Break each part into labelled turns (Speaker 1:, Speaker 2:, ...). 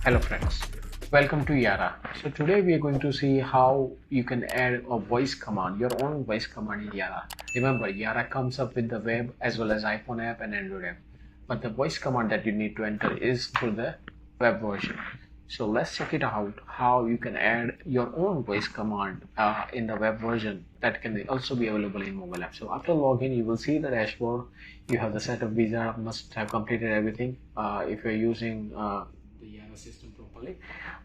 Speaker 1: Hello friends, welcome to Yaraa. So today we are going to see how you can add a voice command, your own voice command in Yaraa. Remember, Yaraa comes up with the web as well as iPhone app and Android app. But the voice command that you need to enter is through the web version. So let's check it out how you can add your own voice command in the web version that can also be available in mobile app. So after login, you will see the dashboard. You have the setup visa, must have completed everything. If you're using the Yaraa system properly.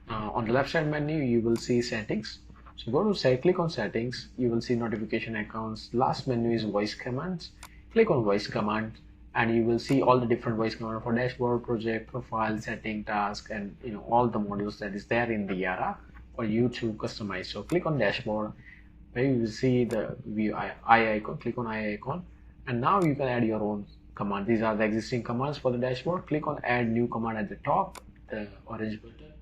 Speaker 1: On the left side menu, you will see settings. So go to click on settings. You will see notification accounts. Last menu is voice commands. Click on voice command, and you will see all the different voice commands for dashboard, project, profile, setting, task, and all the modules that is there in the Yaraa for you to customize. So click on dashboard, where you will see the view eye icon. Click on eye icon, and now you can add your own command. These are the existing commands for the dashboard. Click on add new command at the top, the orange button.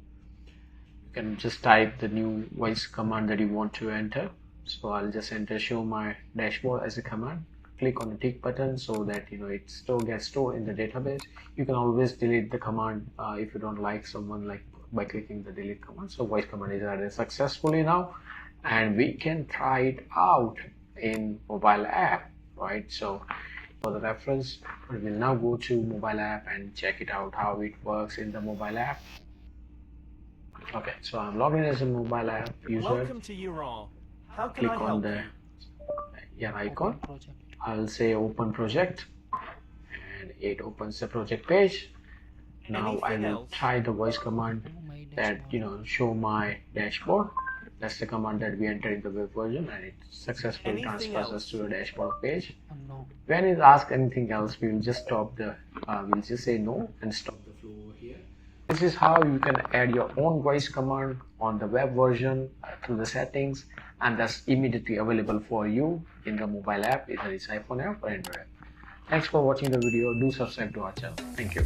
Speaker 1: You can just type the new voice command that you want to enter. So I'll just enter show my dashboard as a command. Click on the tick button so that it still gets stored in the database. You can always delete the command if you don't like someone, like by clicking the delete command. So voice command is added successfully now, and we can try it out in mobile app, right? So for the reference, we will now go to mobile app and check it out how it works in the mobile app. Okay, so I'm logged in as a mobile app user.
Speaker 2: Welcome to Yaraa. How can
Speaker 1: Click
Speaker 2: I
Speaker 1: on
Speaker 2: help
Speaker 1: the
Speaker 2: you?
Speaker 1: icon. I'll say open project, and it opens the project page. Now I will try the voice command that show my dashboard. That's the command that we enter in the web version, and it successfully transfers us to the dashboard page. When it asks anything else, we will just stop the we'll just say no and stop the flow over here. This is how you can add your own voice command on the web version through the settings, and that's immediately available for you in the mobile app, either it's iPhone app or Android app. Thanks for watching the video. Do subscribe to our channel. Thank you.